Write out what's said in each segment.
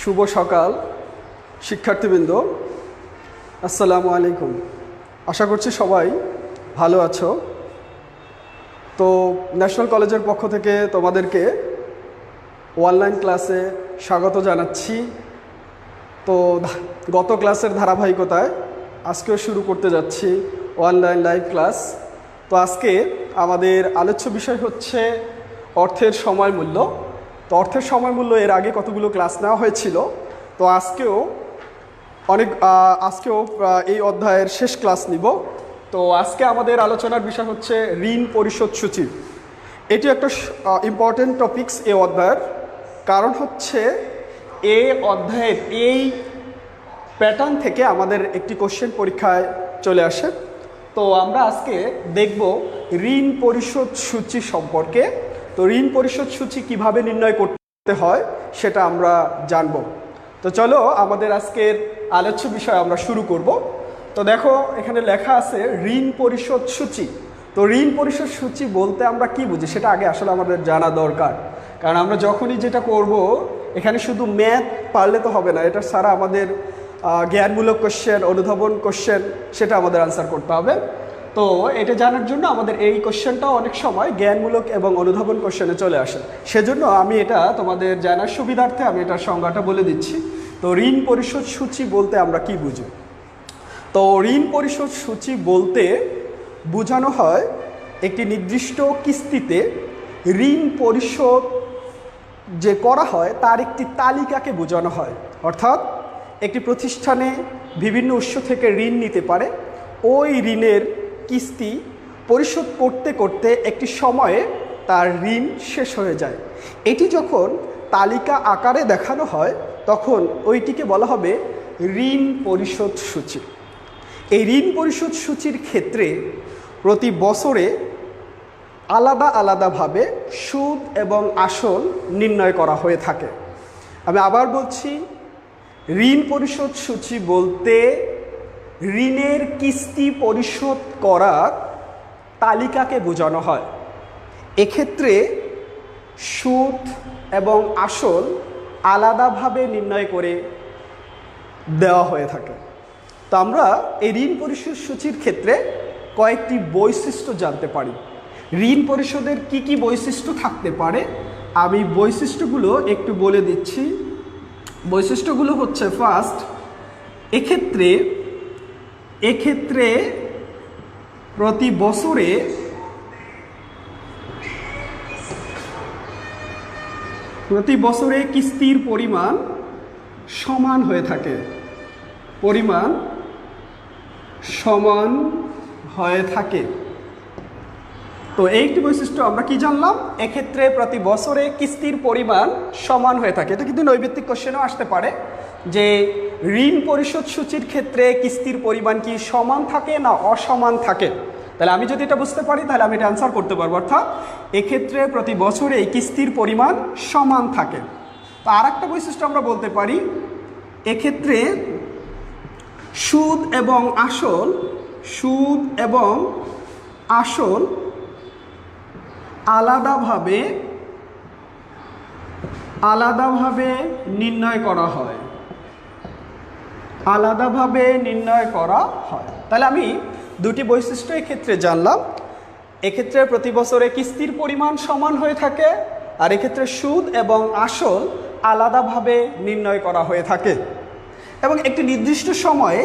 শুভ সকাল শিক্ষার্থীবৃন্দ, আসসালামু আলাইকুম। আশা করছি সবাই ভালো আছো। তো ন্যাশনাল কলেজের পক্ষ থেকে তোমাদেরকে অনলাইন ক্লাসে স্বাগত জানাচ্ছি। তো গত ক্লাসের ধারাবাহিকতায় আজকেও শুরু করতে যাচ্ছি অনলাইন লাইভ ক্লাস। তো আজকে আমাদের আলোচ্য বিষয় হচ্ছে অর্থের সময় মূল্য। তো অর্থের সময় মূল্য এর আগে কতগুলো ক্লাস নেওয়া হয়েছিল, তো আজকেও এই অধ্যায়ের শেষ ক্লাস নিব। তো আজকে আমাদের আলোচনার বিষয় হচ্ছে ঋণ পরিশোধ সূচি। এটি একটা ইম্পর্টেন্ট টপিকস এই অধ্যায়ের, কারণ হচ্ছে এই অধ্যায়ের এই প্যাটার্ন থেকে আমাদের একটি কোশ্চেন পরীক্ষায় চলে আসে। তো আমরা আজকে দেখব ঋণ পরিশোধ সূচি সম্পর্কে। তো ঋণ পরিশোধ সূচি কিভাবে নির্ণয় করতে হয় সেটা আমরা জানব। তো চলো আমাদের আজকের আলোচ্য বিষয় আমরা শুরু করব। তো দেখো এখানে লেখা আছে ঋণ পরিশোধ সূচি। তো ঋণ পরিশোধ সূচি বলতে আমরা কি বুঝি সেটা আগে আসলে আমাদের জানা দরকার, কারণ আমরা যখনই যেটা করব এখানে শুধু ম্যাথ পারলে তো হবে না, এটা ছাড়া আমাদের জ্ঞানমূলক কোশ্চেন, অনুধাবন কোশ্চেন সেটা আমাদের আনসার করতে হবে। তো এটা জানার জন্য আমাদের এই কোশ্চেনটাও অনেক সময় জ্ঞানমূলক এবং অনুধাবন কোশ্চেনে চলে আসে। সেজন্য আমি এটা তোমাদের জানার সুবিধার্থে আমি এটার সংজ্ঞাটা বলে দিচ্ছি। তো ঋণ পরিশোধ সূচি বলতে আমরা কি বুঝি? তো ঋণ পরিশোধ সূচি বলতে বোঝানো হয় একটি নির্দিষ্ট কিস্তিতে ঋণ পরিশোধ যে করা হয় তার একটি তালিকাকে বোঝানো হয়। অর্থাৎ একটি প্রতিষ্ঠানে বিভিন্ন উৎস থেকে ঋণ নিতে পারে, ওই ঋণের কিস্তি পরিশোধ করতে করতে একটি সময়ে তার ঋণ শেষ হয়ে যায়। এটি যখন তালিকা আকারে দেখানো হয় তখন ওইটিকে বলা হবে ঋণ পরিশোধ সূচি। এই ঋণ পরিশোধ সূচির ক্ষেত্রে প্রতি বছরে আলাদা আলাদাভাবে সুদ এবং আসল নির্ণয় করা হয়ে থাকে। আমি আবার বলছি, ঋণ পরিশোধ সূচি বলতে ঋণের কিস্তি পরিশোধ করার তালিকাকে বোঝানো হয়। এক্ষেত্রে সুদ এবং আসল আলাদাভাবে নির্ণয় করে দেওয়া হয়ে থাকে। তো আমরা এই ঋণ পরিশোধ সূচির ক্ষেত্রে কয়েকটি বৈশিষ্ট্য জানতে পারি। ঋণ পরিশোধের কি কি বৈশিষ্ট্য থাকতে পারে আমি বৈশিষ্ট্যগুলো একটু বলে দিচ্ছি। বৈশিষ্ট্যগুলো হচ্ছে, ফার্স্ট, এক্ষেত্রে প্রতি বছরে কিস্তির পরিমাণ সমান হয়ে থাকে। তো এইটি বৈশিষ্ট্য আমরা কি জানলাম? এক্ষেত্রে প্রতি বছরে কিস্তির পরিমাণ সমান হয়ে থাকে। এটা কিন্তু নৈবেত্তিক কোশ্চেনও আসতে পারে যে ঋণ পরিশোধ সূচির ক্ষেত্রে কিস্তির পরিমাণ কি সমান থাকে না অসমান থাকে। তাহলে আমি যদি এটা বুঝতে পারি তাহলে আমি এটা অ্যান্সার করতে পারবো। অর্থাৎ এক্ষেত্রে প্রতি বছরে এই কিস্তির পরিমাণ সমান থাকে। তো আর একটা বৈশিষ্ট্য আমরা বলতে পারি, এক্ষেত্রে সুদ এবং আসল আলাদাভাবে নির্ণয় করা হয়। তাহলে আমি দুটি বৈশিষ্ট্য এক্ষেত্রে জানলাম। এক্ষেত্রে প্রতি বছরে কিস্তির পরিমাণ সমান হয়ে থাকে, আর এক্ষেত্রে সুদ এবং আসল আলাদাভাবে নির্ণয় করা হয়ে থাকে। এবং একটি নির্দিষ্ট সময়ে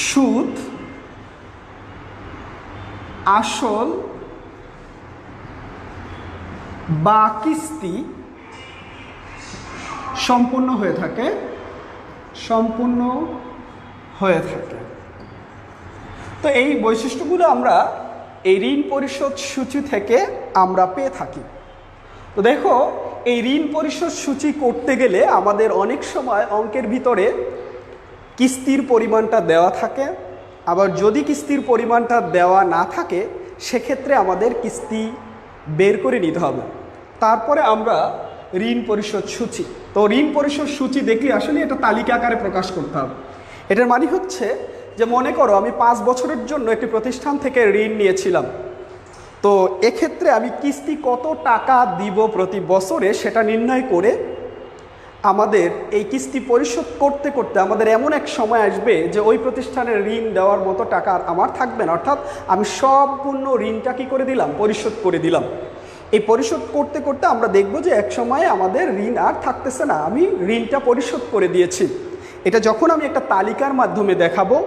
সুদ, আসল বা কিস্তি সম্পূর্ণ হয়ে থাকে। তো এই বৈশিষ্ট্যগুলো আমরা এই ঋণ পরিশোধ সূচি থেকে আমরা পেয়ে থাকি। তো দেখো, এই ঋণ পরিশোধ সূচি করতে গেলে আমাদের অনেক সময় অঙ্কের ভিতরে কিস্তির পরিমাণটা দেওয়া থাকে, আবার যদি কিস্তির পরিমাণটা দেওয়া না থাকে সেক্ষেত্রে আমাদের কিস্তি বের করে নিতে হবে, তারপরে আমরা ঋণ পরিশোধ সূচি। তো ঋণ পরিশোধ সূচি দেখলে আসলে এটা তালিকা আকারে প্রকাশ করতে হবে। এটার মানে হচ্ছে যে মনে করো আমি 5 বছরের জন্য একটি প্রতিষ্ঠান থেকে ঋণ নিয়েছিলাম। তো এক্ষেত্রে আমি কিস্তি কত টাকা দিব প্রতি বছরে সেটা নির্ণয় করে আমাদের এই কিস্তি পরিশোধ করতে করতে আমাদের এমন এক সময় আসবে যে ওই প্রতিষ্ঠানের ঋণ দেওয়ার মতো টাকা আর আমার থাকবে না, অর্থাৎ আমি সম্পূর্ণ ঋণটা কী করে দিলাম, পরিশোধ করে দিলাম। এই পরিশোধ করতে করতে আমরা দেখব যে এক সময়ে আমাদের ঋণ আর থাকতেছে না, আমি ঋণটা পরিশোধ করে দিয়েছি। এটা যখন আমি একটা তালিকার মাধ্যমে দেখাবো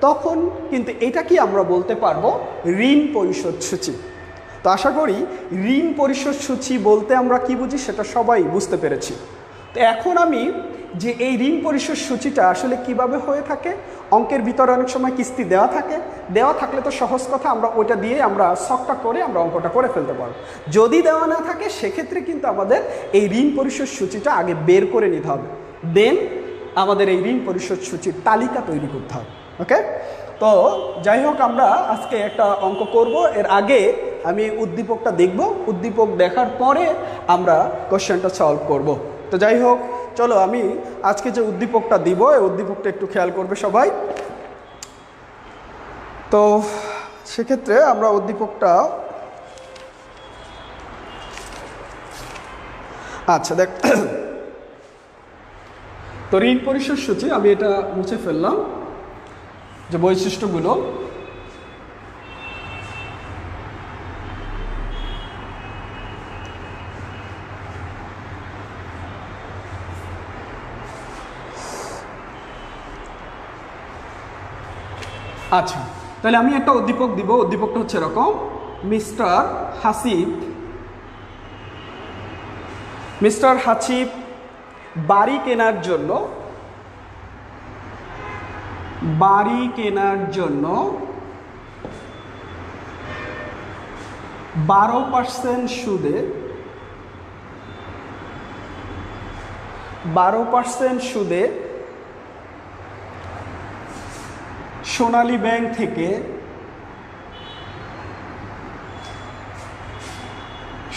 তখন কিন্তু এটা কি আমরা বলতে পারবো ঋণ পরিশোধ সূচি। তো আশা করি ঋণ পরিশোধ সূচি বলতে আমরা কি বুঝি সেটা সবাই বুঝতে পেরেছি। তো এখন আমি যে এই ঋণ পরিশোধ সূচিটা আসলে কিভাবে হয়ে থাকে, অঙ্কের ভিতরে অনেক সময় কিস্তি দেওয়া থাকে, দেওয়া থাকলে তো সহজ কথা, আমরা ওইটা দিয়ে আমরা শখটা করে আমরা অঙ্কটা করে ফেলতে পারবো। যদি দেওয়া না থাকে সেক্ষেত্রে কিন্তু আমাদের এই ঋণ পরিশোধ সূচিটা আগে বের করে নিতে হবে, দেন আমাদের এই ঋণ পরিশোধ সূচির তালিকা তৈরি করতে হবে। ওকে, তো যাই হোক আমরা আজকে একটা অঙ্ক করব। এর আগে আমি উদ্দীপকটা দেখব, উদ্দীপক দেখার পরে আমরা কোশ্চেনটা সলভ করব। তো যাই হোক চলো আমি আজকে যে উদ্দীপকটা দিব এই উদ্দীপকটা একটু খেয়াল করবে সবাই। তো সেক্ষেত্রে আমরা উদ্দীপকটা আচ্ছা দেখ, তো ঋণ পরিশোধ সূচি আমি এটা মুছে ফেললাম যে বৈশিষ্ট্যগুলো। আচ্ছা তাহলে আমি একটা উদ্দীপক দিব, উদ্দীপকটা হচ্ছে এরকম, মিস্টার হাসিব বাড়ি কেনার জন্য 12% সুদে 12% সুদে সোনালী ব্যাংক থেকে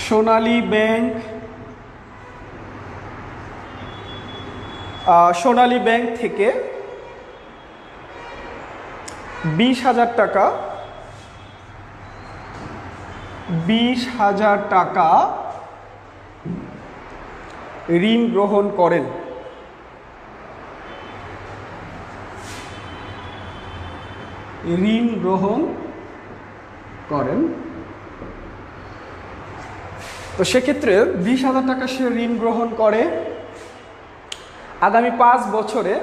সোনালী ব্যাংক থেকে 20,000 টাকা ঋণ গ্রহণ করেন। তো সেক্ষেত্রে 20,000 টাকা সে ঋণ গ্রহণ করে। আগামী 5 বছরে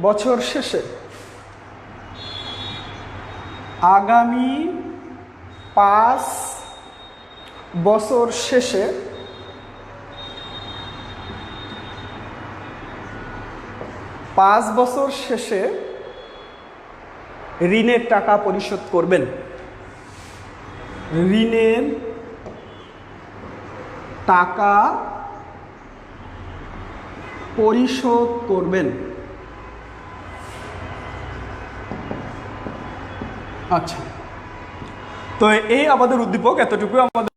বছর শেষে আগামী 5 বছর শেষে ঋণের টাকা পরিশোধ করবেন। ঋণের টাকা পরিশোধ করবেন। আচ্ছা, তো এই আমাদের উদ্দীপক, এতটুকু আমাদের।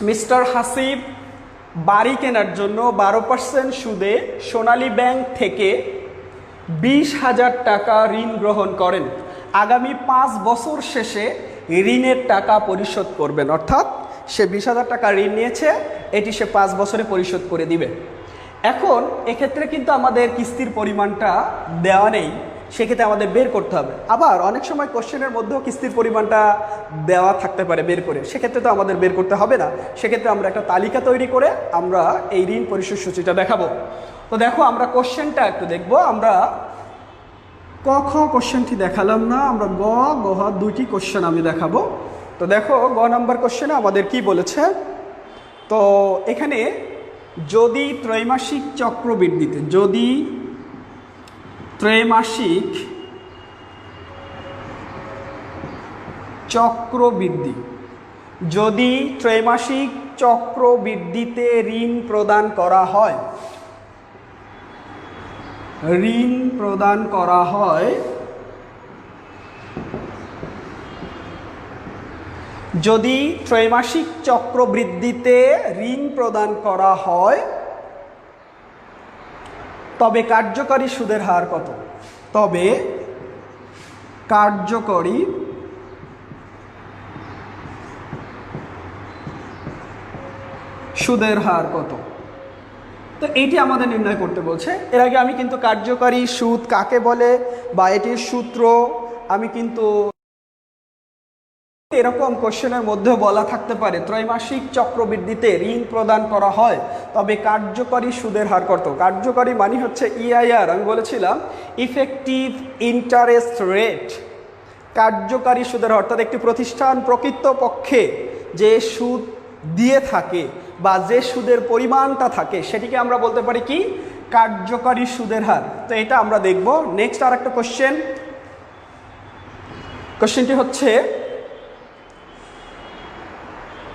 মিস্টার হাসিব বাড়ি কেনার জন্য 12% সুদে সোনালী ব্যাংক থেকে 20,000 টাকা ঋণ গ্রহণ করেন। আগামী 5 বছর শেষে ঋণের টাকা পরিশোধ করবেন, অর্থাৎ সে 20,000 টাকা ঋণ নিয়েছে, এটি সে 5 বছরে পরিশোধ করে দিবে। এখন এক্ষেত্রে কিন্তু আমাদের কিস্তির পরিমাণটা দেওয়া নেই, সেক্ষেত্রে আমাদের বের করতে হবে। আবার অনেক সময় কোশ্চেনের মধ্যেও কিস্তির পরিমাণটা দেওয়া থাকতে পারে বের করে, সেক্ষেত্রে তো আমাদের বের করতে হবে না। সেক্ষেত্রে আমরা একটা তালিকা তৈরি করে আমরা এই ঋণ পরিশোধ সূচিটা দেখাবো। তো দেখো আমরা কোশ্চেনটা একটু দেখব। আমরা ক খ কোশ্চেনটি দেখালাম না, আমরা গ হ দুইটি কোশ্চেন আমি দেখাবো। তো দেখো গ নাম্বার কোশ্চেনে আমাদের কি বলেছে। তো এখানে যদি ত্রৈমাসিক চক্রবৃদ্ধিতে, যদি ত্রৈমাসিক চক্রবৃদ্ধিতে ঋণ প্রদান করা হয়, যদি ত্রৈমাসিক চক্রবৃদ্ধিতে ঋণ প্রদান করা হয় তবে কার্যকরী সুদের হার কত? তবে কার্যকরী সুদের হার কত। তো এইটি আমাদের নির্ণয় করতে বলছে। এর আগে আমি কিন্তু কার্যকারী সুদ কাকে বলে বা এটির সূত্র আমি কিন্তু এরকম কোশ্চেনের মধ্যে বলা থাকতে পারে ত্রৈমাসিক চক্রবৃদ্ধিতে ঋণ প্রদান করা হয়, তবে কার্যকরী সুদের হার কত। কার্যকরী মানে হচ্ছে ইআইআর, আমি বলেছিলাম ইফেক্টিভ ইন্টারেস্ট রেট। কার্যকারী সুদের হার অর্থাৎ একটি প্রতিষ্ঠান প্রকৃতপক্ষে যে সুদ দিয়ে থাকে বা যে সুদের পরিমাণটা থাকে সেটিকে আমরা বলতে পারি কি, কার্যকারী সুদের হার। তো এটা আমরা দেখব। নেক্সট আর একটা কোশ্চেনটি হচ্ছে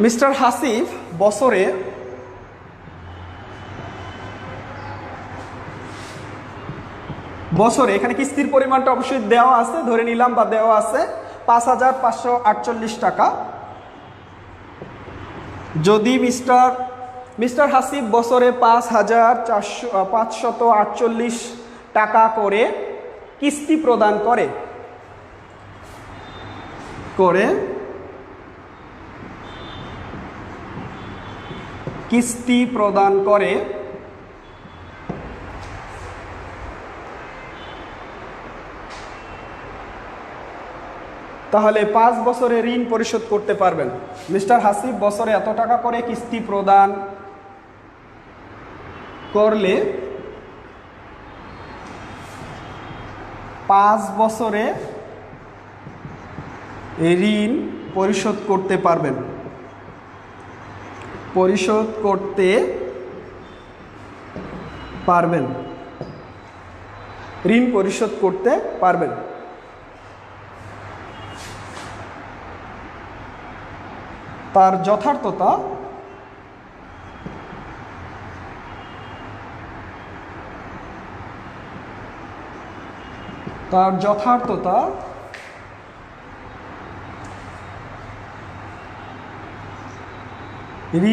মিস্টার হাসিফ বছরে এখানে কিস্তির পরিমাণটা অবশ্যই দেওয়া আছে, ধরে নিলাম বা দেওয়া আছে ৫,৫৪৮ টাকা। যদি মিস্টার হাসিফ বছরে ৫,৫৪৮ টাকা করে কিস্তি প্রদান করে তাহলে 5 বছরে ঋণ পরিশোধ করতে পারবেন। মিস্টার হাসিফ বছরে এত টাকা করে কিস্তি প্রদান করলে 5 বছরে ঋণ পরিশোধ করতে পারবেন। ঋণ পরিশোধ করতে পারবেন। তার যথার্থতা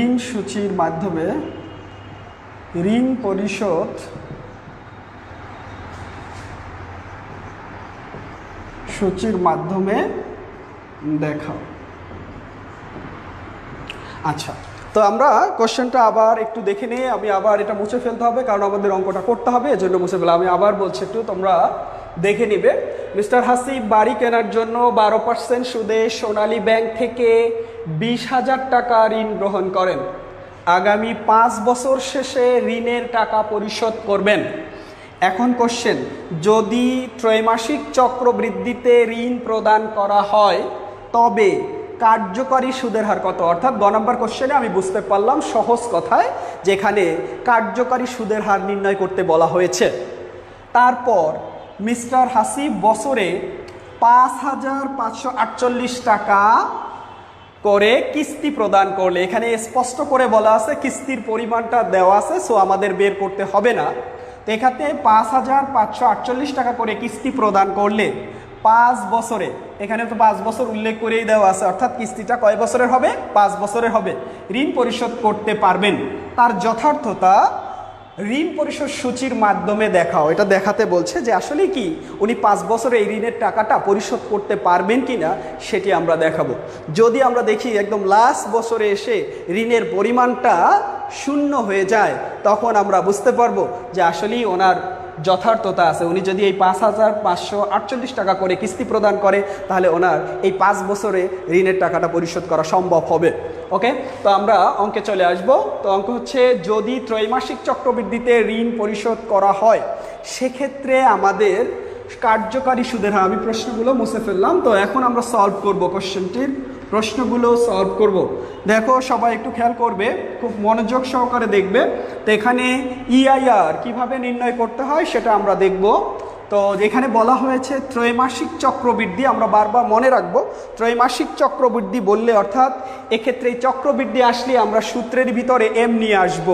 ঋণ সূচির মাধ্যমে ঋণ পরিশোধ সূচির মাধ্যমে দেখাও। আচ্ছা, তো আমরা কোশ্চেনটা আবার একটু দেখে নিয়ে আমি আবার এটা মুছে ফেলতে হবে, কারণ আমাদের অঙ্কটা করতে হবে, এজন্য মুছে ফেলা। আমি আবার বলছি, একটু তোমরা দেখে নিবে। মিস্টার হাসিফ বাড়ি কেনার জন্য 12% সুদে সোনালী ব্যাংক থেকে 20,000 টাকা ঋণ গ্রহণ করেন। আগামী 5 বছর শেষে ঋণের টাকা পরিশোধ করবেন। এখন কোশ্চেন, যদি ত্রৈমাসিক চক্রবৃদ্ধিতে ঋণ প্রদান করা হয় তবে কার্যকরী সুদের হার কত। অর্থাৎ 2 নম্বর কোশ্চেনে আমি বুঝতে পারলাম সহজ কথায় যেখানে কার্যকরী সুদের হার নির্ণয় করতে বলা হয়েছে। তারপর মিস্টার হাসিফ বছরে ৫,৫৪৮ টাকা করে কিস্তি প্রদান করলে, এখানে স্পষ্ট করে বলা আছে কিস্তির পরিমাণটা দেওয়া আছে, সো আমাদের বের করতে হবে না। তো এখানে ৫,৫৪৮ টাকা করে কিস্তি প্রদান করলে 5 বছরে, এখানে তো 5 বছর উল্লেখ করেই দেওয়া আছে, অর্থাৎ কিস্তিটা কয় বছরের হবে, 5 বছরের হবে। ঋণ পরিশোধ করতে পারবেন। তার যথার্থতা ঋণ পরিশোধ সূচির মাধ্যমে দেখাও। এটা দেখাতে বলছে যে আসলে কি উনি 5 বছরে এই ঋণের টাকাটা পরিশোধ করতে পারবেন কিনা সেটি আমরা দেখাবো। যদি আমরা দেখি একদম লাস্ট বছরে এসে ঋণের পরিমাণটা 0 হয়ে যায়, তখন আমরা বুঝতে পারবো যে আসলেই ওনার যথার্থতা আছে। উনি যদি এই ৫,৫৪৮ টাকা করে কিস্তি প্রদান করে তাহলে ওনার এই 5 বছরে ঋণের টাকাটা পরিশোধ করা সম্ভব হবে। ওকে, তো আমরা অঙ্কে চলে আসব। তো অঙ্ক হচ্ছে, যদি ত্রৈমাসিক চক্রবৃদ্ধিতে ঋণ পরিশোধ করা হয় সেক্ষেত্রে আমাদের কার্যকারী সুদের হার। আমি প্রশ্নগুলো মুছে ফেললাম। তো এখন আমরা সলভ করব, কোশ্চেনটির প্রশ্নগুলো সলভ করব। দেখো সবাই একটু খেয়াল করবে, খুব মনোযোগ সহকারে দেখবে। তো এখানে ইআইআর কিভাবে নির্ণয় করতে হয় সেটা আমরা দেখব। তো এখানে বলা হয়েছে ত্রৈমাসিক চক্রবৃদ্ধি, আমরা বারবার মনে রাখবো ত্রৈমাসিক চক্রবৃদ্ধি বললে অর্থাৎ এক্ষেত্রে চক্রবৃদ্ধি আসলে আমরা সূত্রের ভিতরে এম নিয়ে আসব।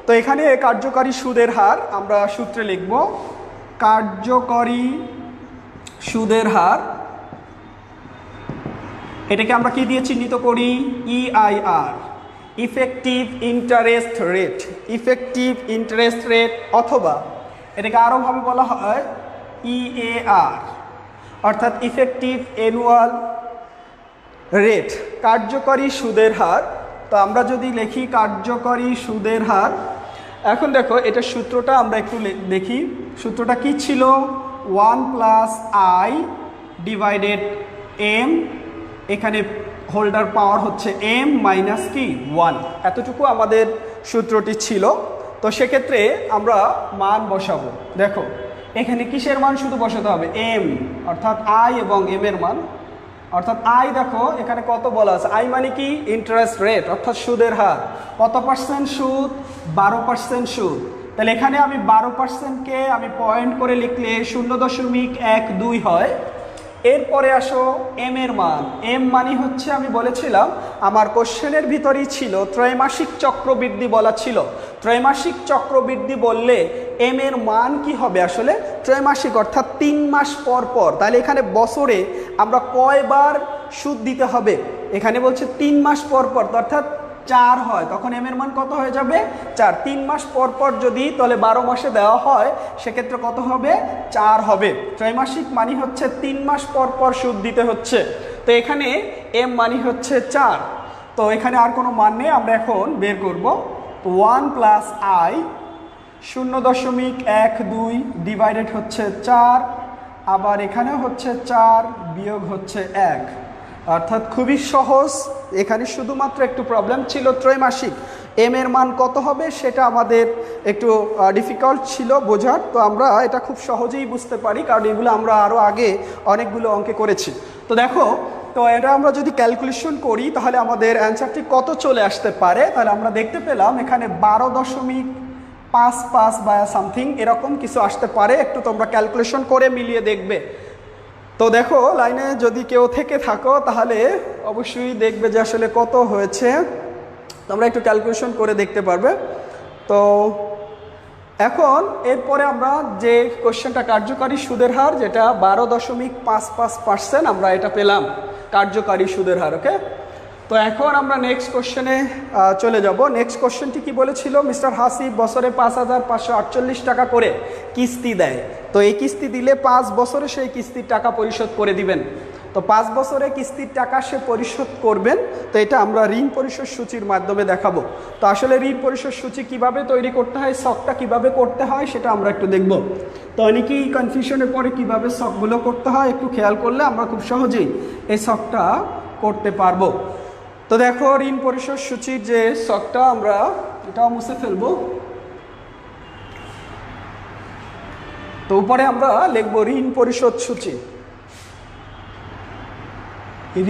তো এখানে কার্যকারী সুদের হার আমরা সূত্রে লিখব, কার্যকরী সুদের হার, এটাকে আমরা কি দিয়ে চিহ্নিত করি, ইআইআর, ইফেক্টিভ ইন্টারেস্ট রেট, অথবা এটাকে আরোভাবে বলা হয় ইএআর, অর্থাৎ ইফেক্টিভ অ্যানুয়াল রেট। কার্যকরী সুদের হার তো আমরা যদি লিখি কার্যকরী সুদের হার, এখন দেখো এটা সূত্রটা আমরা একটু দেখি। সূত্রটা কি ছিল? 1 প্লাস আই ডিভাইডেড এম, এখানে হোল্ডার পাওয়ার হচ্ছে এম মাইনাস কি 1, এতটুকু আমাদের সূত্রটি ছিল। তো সেক্ষেত্রে আমরা মান বসাবো। দেখো এখানে কিসের মান শুধু বসাতে হবে? এম, অর্থাৎ আই এবং এম এর মান। অর্থাৎ আই দেখো এখানে কত বলা আছে, আই মানে কি? ইন্টারেস্ট রেট, অর্থাৎ সুদের হার। কত পার্সেন্ট সুদ? 12% সুদ। তাহলে এখানে আমি 12%কে আমি পয়েন্ট করে লিখলে 0.12 হয়। এরপরে আসো এম এর মান। এম মানে হচ্ছে, আমি বলেছিলাম আমার কোশ্চেনের ভিতরেই ছিল ত্রৈমাসিক চক্রবৃদ্ধি বলা ছিল। ত্রৈমাসিক চক্রবৃদ্ধি বললে এম এর মান কি হবে? আসলে ত্রৈমাসিক অর্থাৎ 3 মাস পর পর। তাহলে এখানে বছরে আমরা কয়বার সুদ দিতে হবে? এখানে বলছে 3 মাস পর পর, অর্থাৎ 4 হয়, তখন এম এর মান কত হয়ে যাবে? 4। 3 মাস পর পর যদি তাহলে 12 মাসে দেওয়া হয়, সেক্ষেত্রে কত হবে? 4 হবে। ত্রৈমাসিক মানি হচ্ছে 3 মাস পর পর সুদ দিতে হচ্ছে। তো এখানে এম মানি হচ্ছে 4। তো এখানে আর কোনো মান নেই, আমরা এখন বের করব। 1 প্লাস আই 0.12 ডিভাইডেড হচ্ছে 4, আবার এখানেও হচ্ছে 4 বিয়োগ হচ্ছে 1, অর্থাৎ খুবই সহজ। এখানে শুধুমাত্র একটু প্রবলেম ছিল ত্রৈমাসিক এম এর মান কত হবে সেটা আমাদের একটু ডিফিকাল্ট ছিল বোঝার। তো আমরা এটা খুব সহজেই বুঝতে পারি, কারণ এগুলো আমরা আরও আগে অনেকগুলো অঙ্কে করেছি। তো দেখো, তো এটা আমরা যদি ক্যালকুলেশন করি তাহলে আমাদের অ্যান্সারটি কত চলে আসতে পারে। তাহলে আমরা দেখতে পেলাম এখানে 12.55 বা সামথিং এরকম কিছু আসতে পারে। একটু তোমরা ক্যালকুলেশন করে মিলিয়ে দেখবে। তো দেখো লাইনে যদি কেউ থেকে থাকো তাহলে অবশ্যই দেখবে যে আসলে কত হয়েছে, তোমরা একটু ক্যালকুলেশন করে দেখতে পারবে। তো এখন এরপরে আমরা যে কোশ্চেনটা কার্যকারী সুদের হার, যেটা 12.55% আমরা এটা পেলাম কার্যকারী সুদের হার। ওকে, তো এখন আমরা নেক্সট কোশ্চেনে চলে যাব। নেক্সট কোশ্চেনটি কি বলেছিল? মিস্টার হাসিব বছরে 5,548 টাকা করে কিস্তি দেয়। তো এই কিস্তি দিলে 5 বছরে সেই কিস্তির টাকা পরিশোধ করে দিবেন। তো 5 বছরে কিস্তির টাকা সে পরিশোধ করবেন। তো এটা আমরা ঋণ পরিশোধ সূচির মাধ্যমে দেখাবো। তো আসলে ঋণ পরিশোধ সূচি কিভাবে তৈরি করতে হয়, শকটা কিভাবে করতে হয় সেটা আমরা একটু দেখব। তো অনেকেই কনফিউশনের পরে কিভাবে শকগুলো করতে হয় একটু খেয়াল করলে আমরা খুব সহজেই এই শকটা করতে পারবো। তো দেখো ঋণ পরিশোধ সূচির যে শকটা, আমরা এটাও মুছে ফেলবো। তো উপরে আমরা লিখব ঋণ পরিশোধ সূচি।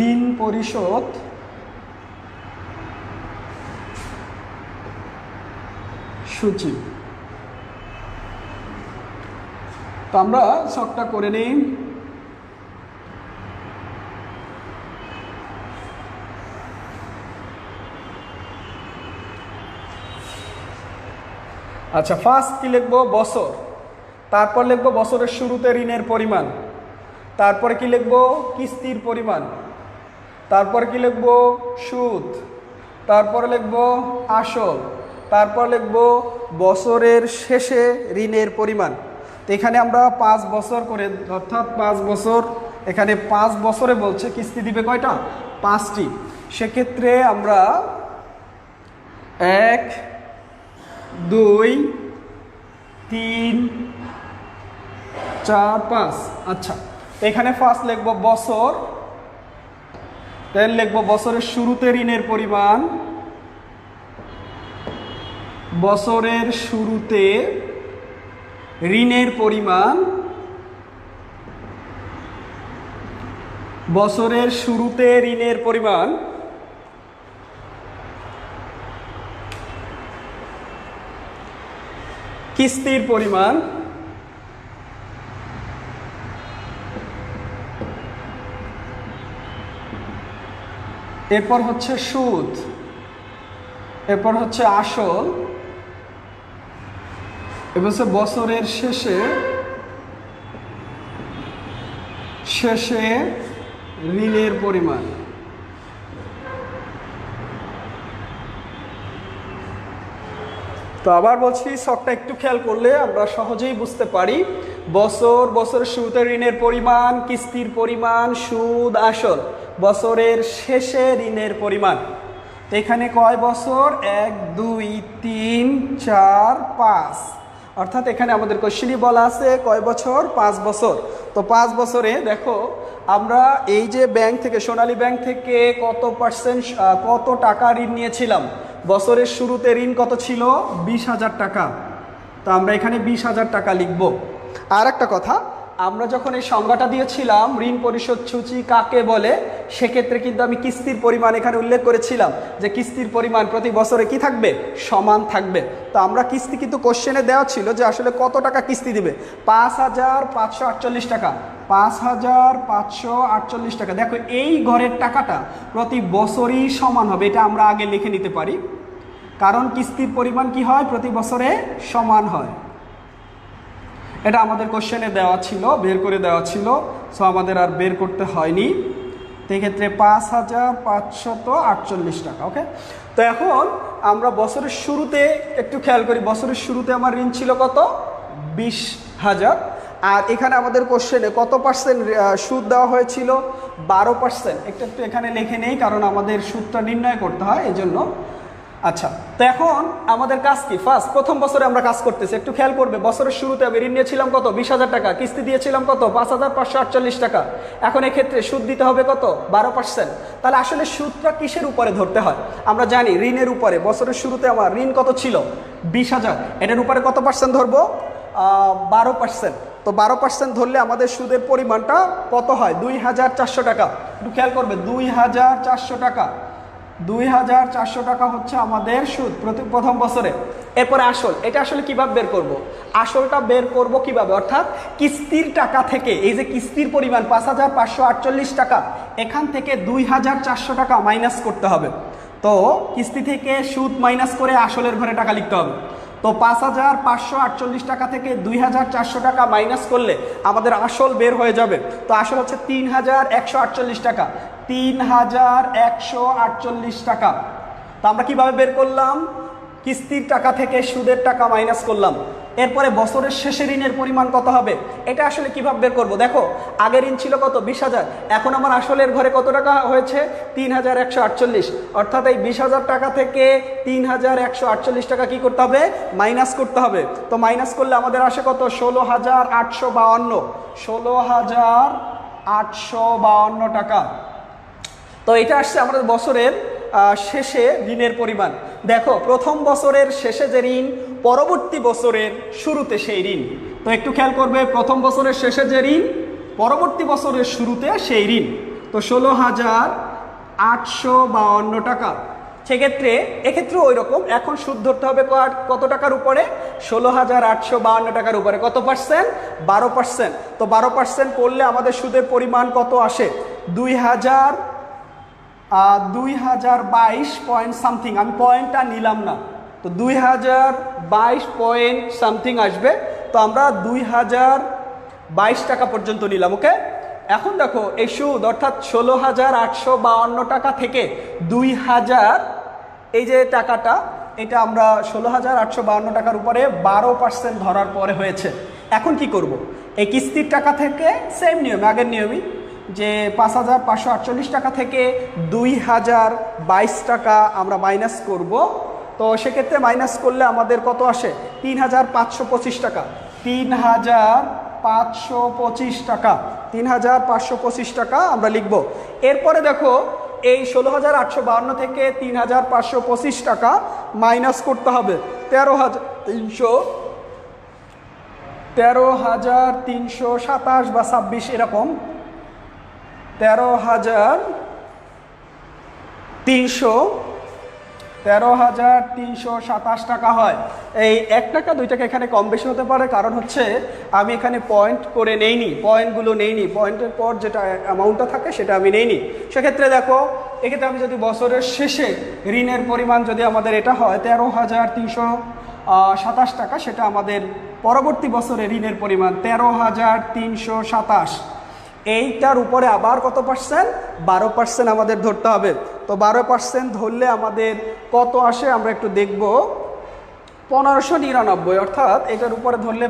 ঋণ পরিশোধ সূচি। তো আমরা শকটা করে নিই। আচ্ছা, ফার্স্ট কি লিখব? বছর। তারপর লিখব বছরের শুরুতে ঋণের পরিমাণ। তারপরে কি লিখব? কিস্তির পরিমাণ। তারপর কি লিখব? সুদ। তারপরে লিখব আসল। তারপর লিখব বছরের শেষে ঋণের পরিমাণ। তো এখানে আমরা 5 বছর করে, অর্থাৎ 5 বছর, এখানে 5 বছরে বলছে কিস্তি দিবে কয়টা? 5টি। সেক্ষেত্রে আমরা 1, 2, 3, 4, 5। আচ্ছা, এখানে ফার্স্ট লিখব বছর, দেন লিখব বছরের শুরুতে ঋণের পরিমাণ। বছরের শুরুতে ঋণের পরিমাণ, বছরের শুরুতে ঋণের পরিমাণ, কিস্তির পরিমাণ, এরপর হচ্ছে সুদ, এরপর হচ্ছে আসল, এবার হচ্ছে বছরের শেষে ঋণের পরিমাণ। তো আবার বলছি, শকটা একটু খেয়াল করলে আমরা সহজেই বুঝতে পারি। বছরের শুরুতে ঋণের পরিমাণ, কিস্তির পরিমাণ, সুদ, আসল, বছরের শেষে ঋণের পরিমাণ। তো এখানে কয় বছর, 1 2 3 4 5, অর্থাৎ এখানে আমাদের কোশ্চেনই বলা আছে কয় বছর, 5 বছর। তো 5 বছরে দেখো আমরা এই যে ব্যাংক থেকে, সোনালী ব্যাংক থেকে কত টাকা ঋণ নিয়েছিলাম, বছরের শুরুতে ঋণ কত ছিল, 20,000 টাকা। তো আমরা এখানে 20,000 টাকা লিখব। আর একটা কথা, আমরা যখন এই সংজ্ঞাটা দিয়েছিলাম ঋণ পরিশোধ সূচি কাকে বলে, সেক্ষেত্রে কিন্তু আমি কিস্তির পরিমাণ এখানে উল্লেখ করেছিলাম যে কিস্তির পরিমাণ প্রতি বছরে কি থাকবে, সমান থাকবে। তো আমরা কিস্তি কিন্তু কোশ্চেনে দেওয়া ছিল যে আসলে কত টাকা কিস্তি দিবে, 5,548 টাকা, 5,548 টাকা। দেখো এই ঘরের টাকাটা প্রতি বছরই সমান হবে, এটা আমরা আগে লিখে নিতে পারি, কারণ কিস্তির পরিমাণ কি হয়, প্রতি বছরে সমান হয়। এটা আমাদের কোশ্চেনে দেওয়া ছিল, বের করে দেওয়া ছিল, সো আমাদের আর বের করতে হয়নি। তো এক্ষেত্রে 5,548 টাকা। ওকে, তো এখন আমরা বছরের শুরুতে একটু খেয়াল করি, বছরের শুরুতে আমার ঋণ ছিল কত, 20,000। আর এখানে আমাদের কোশ্চেনে কত পার্সেন্ট সুদ দেওয়া হয়েছিল, 12%। একটু এখানে লিখে নেই, কারণ আমাদের সুদটা নির্ণয় করতে হয় এই জন্য। আচ্ছা, তো এখন আমাদের কাজ কি, প্রথম বছরে আমরা কাজ করতেছি, একটু খেয়াল করবে। বছরের শুরুতে আমি ঋণ নিয়েছিলাম কত, 20,000 টাকা, কিস্তি দিয়েছিলাম কত, 5,548 টাকা। এখন এক্ষেত্রে সুদ দিতে হবে কত, 12%। তাহলে আসলে সুদটা কিসের উপরে ধরতে হয়, আমরা জানি ঋণের উপরে। বছরের শুরুতে আমার ঋণ কত ছিল, 20,000, এটার উপরে কত পার্সেন্ট ধরবো, 12%। তো 12% ধরলে আমাদের সুদের পরিমাণটা কত হয়, 2,400 টাকা। একটু খেয়াল করবে, 2,400 টাকা, 2,400 টাকা হচ্ছে আমাদের সুদ প্রথম বছরে। এরপরে আসল, এটা আসলে কিভাবে বের করব, আসলটা বের করব কিভাবে, অর্থাৎ কিস্তির টাকা থেকে, এই যে কিস্তির পরিমাণ 5,548 টাকা, এখান থেকে 2,400 টাকা মাইনাস করতে হবে। তো কিস্তি থেকে সুদ মাইনাস করে আসলের ঘরে টাকা লিখতে হবে। তো 5,548 টাকা থেকে 2,400 টাকা মাইনাস করলে আমাদের আসল বের হয়ে যাবে। তো আসল হচ্ছে 3,148 টাকা, 3,148 টাকা। তো আমরা কিভাবে বের করলাম, কিস্তির টাকা থেকে সুদের টাকা মাইনাস করলাম। এরপরে বছরের শেষে ঋণের পরিমাণ কত হবে, এটা আসলে কিভাবে বের করব। দেখো আগের ঋণ ছিল কত, 20,000, এখন আমার আসলের ঘরে কত টাকা হয়েছে, 3,148। অর্থাৎ এই 20,000 টাকা থেকে 3,148 টাকা কি করতে হবে, মাইনাস করতে হবে। তো মাইনাস করলে আমাদের আসে কত, 16,852, 16,852 টাকা। তো এটা আসছে আমাদের বছরের শেষে ঋণের পরিমাণ। দেখো প্রথম বছরের শেষে যে ঋণ, পরবর্তী বছরের শুরুতে সেই ঋণ। তো একটু খেয়াল করবে, প্রথম বছরের শেষে যে ঋণ, পরবর্তী বছরের শুরুতে সেই ঋণ। তো 16,852 টাকা। সেক্ষেত্রে এক্ষেত্রে ওই রকম, এখন সুদ ধরতে হবে কত টাকার উপরে, 16,852 টাকার উপরে। কত পার্সেন্ট, 12%। তো 12% করলে আমাদের সুদের পরিমাণ কত আসে, 2,022 পয়েন্ট সামথিং। আমি পয়েন্টটা নিলাম না, তো 2,022 পয়েন্ট সামথিং আসবে। তো আমরা 2,022 টাকা পর্যন্ত নিলাম। ওকে, এখন দেখো এই সুদ অর্থাৎ 16,852 টাকা থেকে 2,000, এই যে টাকাটা, এটা আমরা 16,852 টাকার উপরে 12% ধরার পরে হয়েছে। এখন কি করব, এই কিস্তির টাকা থেকে সেম নিয়মে, আগের নিয়মই, যে 5,548 টাকা থেকে 2,022 টাকা আমরা মাইনাস করব। তো সেক্ষেত্রে মাইনাস করলে আমাদের কত আসে, 3,525 টাকা, 3,525 টাকা, 3,525 টাকা আমরা লিখব। এরপরে দেখো এই 16,852 থেকে 3,525 টাকা মাইনাস করতে হবে 13,327 বা 26 এরকম, 13,327 টাকা হয়। এই 1 টাকা 2 টাকা এখানে কম বেশি হতে পারে, কারণ হচ্ছে আমি এখানে পয়েন্ট করে নেইনি, পয়েন্টগুলো নেইনি, পয়েন্টের পর যেটা অ্যামাউন্টটা থাকে সেটা আমি নেইনি। সেক্ষেত্রে দেখো, এক্ষেত্রে আমি যদি বছরের শেষে ঋণের পরিমাণ যদি আমাদের এটা হয় 13,327 টাকা, সেটা আমাদের পরবর্তী বছরে ঋণের পরিমাণ 13,327। এইটার উপরে আবার কত পার্সেন্ট, 12% আমাদের ধরতে হবে। তো 12% ধরলে আমাদের কত আসে আমরা একটু দেখব, 1,599। অর্থাৎ এটার উপরে ধরলে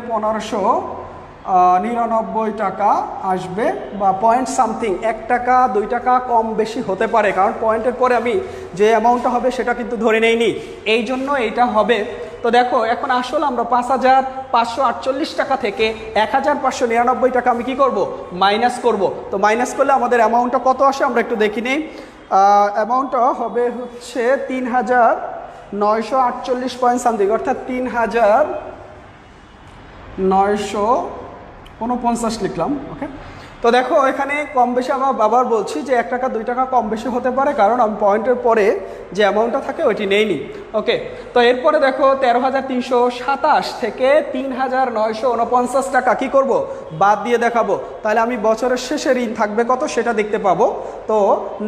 99 টাকা আসবে, বা পয়েন্ট সামথিং 1 টাকা 2 টাকা কম বেশি হতে পারে, কারণ পয়েন্টের পরে আমি যে অ্যামাউন্টটা হবে সেটা কিন্তু ধরে নেইনি, এই জন্য এইটা হবে। তো দেখো এখন আসলে আমরা 5548 টাকা থেকে 1599 টাকা আমি কি করব, মাইনাস করব। তো মাইনাস করলে আমাদের অ্যামাউন্টটা কত আসে আমরা একটু দেখি নিই। অ্যামাউন্টটা হবে হচ্ছে 3948 পয়েন্ট সামথিং, অর্থাৎ 3949 লিখলাম। ওকে, তো দেখো এখানে কম বেশি আমরা আবার বলছি যে 1 টাকা 2 টাকা কম বেশি হতে পারে, কারণ আমি পয়েন্টের পরে যে অ্যামাউন্টটা থাকে ওইটি নেইনি। ওকে, তো এরপরে দেখো 13,327 থেকে 3,949 টাকা কি করব, বাদ দিয়ে দেখাবো। তাহলে আমি বছরের শেষে ঋণ থাকবে কত সেটা দেখতে পাবো। তো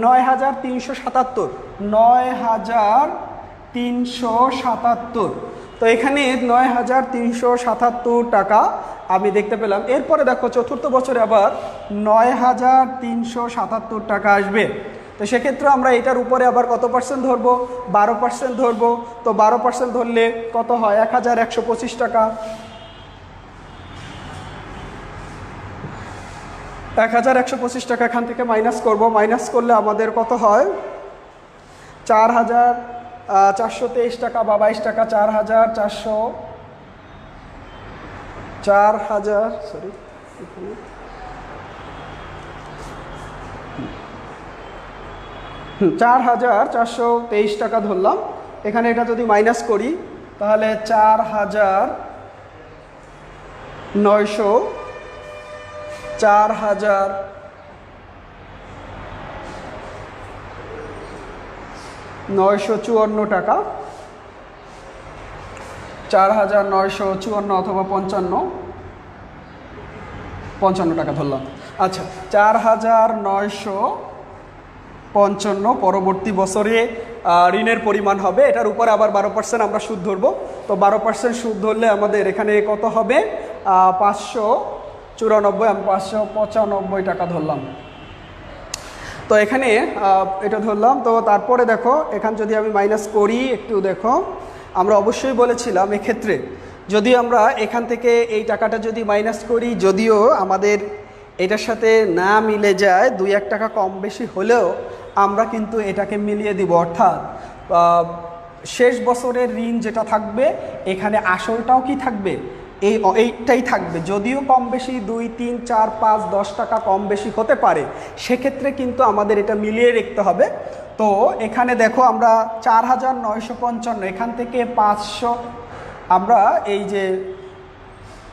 9,377, 9,377, তো এখানে 9,377 টাকা আমি দেখতে পেলাম। এরপরে দেখো চতুর্থ বছরে আবার 9,377 টাকা আসবে। তো সেক্ষেত্রে আমরা এটার উপরে আবার কত পার্সেন্ট ধরবো, 12% ধরবো। তো 12% ধরলে কত হয়, 1,125 টাকা। 1,125 টাকা এখান থেকে মাইনাস করব, মাইনাস করলে আমাদের কত হয়, 4,423 টাকা বা 22 টাকা, 4,423 টাকা ধরলাম। এখানে এটা যদি মাইনাস করি তাহলে 4,954 টাকা, 4,954 অথবা 55 টাকা ধরলাম। আচ্ছা, 4,955 পরবর্তী বছরে ঋণের পরিমাণ হবে। এটার উপরে আবার 12% আমরা সুদ ধরবো। তো 12% সুদ ধরলে আমাদের এখানে কত হবে, 594, আমি 595 টাকা ধরলাম। তো এখানে এটা ধরলাম। তো তারপরে দেখো এখান যদি আমি মাইনাস করি, একটু দেখো আমরা অবশ্যই বলেছিলাম এক্ষেত্রে যদি আমরা এখান থেকে এই টাকাটা যদি মাইনাস করি, যদিও আমাদের এটার সাথে না মিলে যায়, 2-1 টাকা কম বেশি হলেও আমরা কিন্তু এটাকে মিলিয়ে দিব, অর্থাৎ শেষ বছরের ঋণ যেটা থাকবে এখানে আসলটাও কি থাকবে, এইটাই থাকবে। যদিও কম বেশি 2, 3, 4, 5, 10 টাকা কম বেশি হতে পারে, সেক্ষেত্রে কিন্তু আমাদের এটা মিলিয়ে রাখতে হবে। তো এখানে দেখো আমরা 4,955, এখান থেকে 500, আমরা এই যে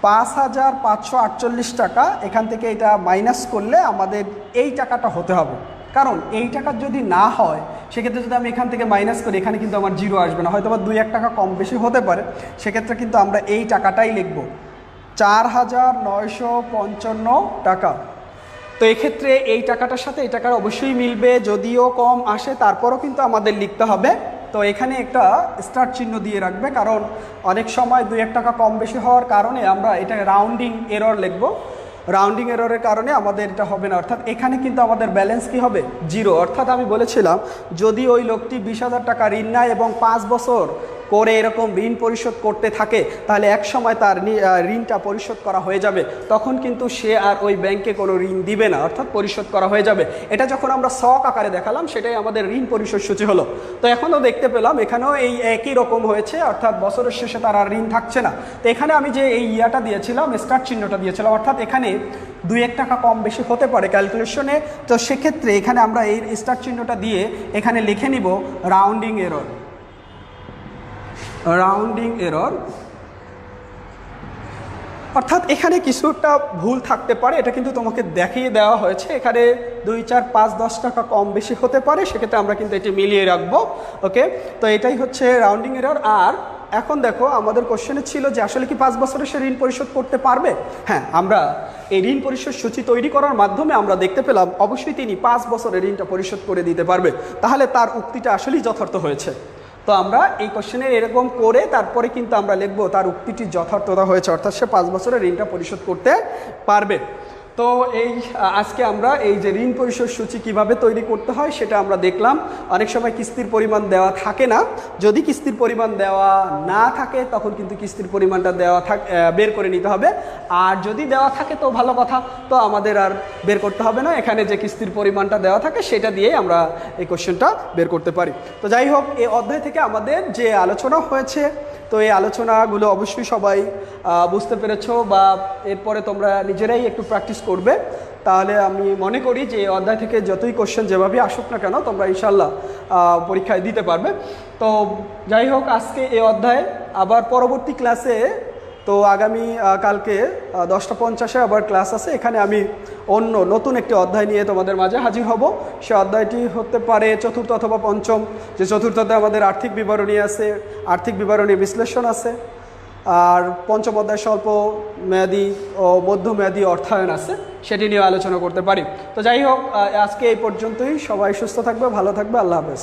5,548 টাকা এখান থেকে এটা মাইনাস করলে আমাদের এই টাকাটা হতে হবে, কারণ এই টাকা যদি না হয় সেক্ষেত্রে যদি আমি এখান থেকে মাইনাস করি এখানে কিন্তু আমার জিরো আসবে না, হয়তো বা 2-1 টাকা কম বেশি হতে পারে। সেক্ষেত্রে কিন্তু আমরা এই টাকাটাই লিখব, 4,955 টাকা। তো এক্ষেত্রে এই টাকাটার সাথে এই টাকার অবশ্যই মিলবে, যদিও কম আসে তারপরও কিন্তু আমাদের লিখতে হবে। তো এখানে একটা স্টার চিহ্ন দিয়ে রাখবে, কারণ অনেক সময় 2-1 টাকা কম বেশি হওয়ার কারণে আমরা এটা রাউন্ডিং এরর লিখব। রাউন্ডিং এররের কারণে আমাদের এটা হবে না, অর্থাৎ এখানে কিন্তু আমাদের ব্যালেন্স কি হবে, জিরো। অর্থাৎ আমি বলেছিলাম যদি ওই লোকটি 20,000 টাকা ঋণ নেয় এবং 5 বছর করে এরকম ঋণ পরিশোধ করতে থাকে, তাহলে এক সময় তার ঋণটা পরিশোধ করা হয়ে যাবে, তখন কিন্তু সে আর ওই ব্যাংকে কোনো ঋণ দিবে না, অর্থাৎ পরিশোধ করা হয়ে যাবে। এটা যখন আমরা ছক আকারে দেখালাম সেটাই আমাদের ঋণ পরিশোধ সূচি হলো। তো এখনও দেখতে পেলাম এখানেও এই একই রকম হয়েছে, অর্থাৎ বছরের শেষে তার আর ঋণ থাকছে না। তো এখানে আমি যে এই ইয়াটা দিয়েছিলাম, স্টার চিহ্নটা দিয়েছিলাম, অর্থাৎ এখানে 2-1 টাকা কম বেশি হতে পারে ক্যালকুলেশনে। তো সেক্ষেত্রে এখানে আমরা এই স্টার চিহ্নটা দিয়ে এখানে লিখে নিব রাউন্ডিং এরর, রাউন্ডিং এরর। অর্থাৎ এখানে কিছুটা ভুল থাকতে পারে, এটা কিন্তু তোমাকে দেখিয়ে দেওয়া হয়েছে। এখানে 2, 4, 5, 10 টাকা কম বেশি হতে পারে, সেক্ষেত্রে আমরা কিন্তু এটি মিলিয়ে রাখবো। ওকে, তো এটাই হচ্ছে রাউন্ডিং এরর। আর এখন দেখো আমাদের কোশ্চেনে ছিল যে আসলে কি 5 বছরে সে ঋণ পরিশোধ করতে পারবে। হ্যাঁ, আমরা এই ঋণ পরিশোধ সূচি তৈরি করার মাধ্যমে আমরা দেখতে পেলাম অবশ্যই তিনি 5 বছরে ঋণটা পরিশোধ করে দিতে পারবে। তাহলে তার উক্তিটা আসলেই যথার্থ হয়েছে। তো আমরা এই কোশ্চেনে এরকম করে তারপরে কিন্তু আমরা লিখবো তার উক্তিটি যথার্থতা হয়েছে, অর্থাৎ সে 5 বছরে ঋণটা পরিশোধ করতে পারবে। তো এই আজকে আমরা এই যে ঋণ পরিশোধ সূচি কিভাবে তৈরি করতে হয় সেটা আমরা দেখলাম। অনেক সময় কিস্তির পরিমাণ দেওয়া থাকে না, যদি কিস্তির পরিমাণ দেওয়া না থাকে তখন কিন্তু কিস্তির পরিমাণটা বের করে নিতে হবে। আর যদি দেওয়া থাকে তো ভালো কথা, তো আমাদের আর বের করতে হবে না, এখানে যে কিস্তির পরিমাণটা দেওয়া থাকে সেটা দিয়েই আমরা এই কোশ্চেনটা বের করতে পারি। তো যাই হোক, এই অধ্যায় থেকে আমাদের যে আলোচনা হয়েছে, তো এই আলোচনাগুলো অবশ্যই সবাই বুঝতে পেরেছো বা এরপরে তোমরা নিজেরাই একটু প্র্যাকটিস করবে, তাহলে আমি মনে করি যে এই অধ্যায় থেকে যতই কোশ্চেন যেভাবেই আসুক না কেন তোমরা ইনশাল্লাহ পরীক্ষায় দিতে পারবে। তো যাই হোক, আজকে এই অধ্যায়ে আবার পরবর্তী ক্লাসে, তো আগামী কালকে 10:50 আবার ক্লাস আছে, এখানে আমি অন্য নতুন একটি অধ্যায় নিয়ে তোমাদের মাঝে হাজির হব। সে অধ্যায়টি হতে পারে চতুর্থ অথবা পঞ্চম, যে চতুর্থতে আমাদের আর্থিক বিবরণী আছে, আর্থিক বিবরণী বিশ্লেষণ আছে, আর পঞ্চম অধ্যায় স্বল্প মেয়াদী ও মধ্যমেয়াদী অর্থায়ন আছে, সেটি নিয়ে আলোচনা করতে পারি। তো যাই হোক, আজকে এই পর্যন্তই। সবাই সুস্থ থাকবে, ভালো থাকবে, আল্লাহ হাফেজ।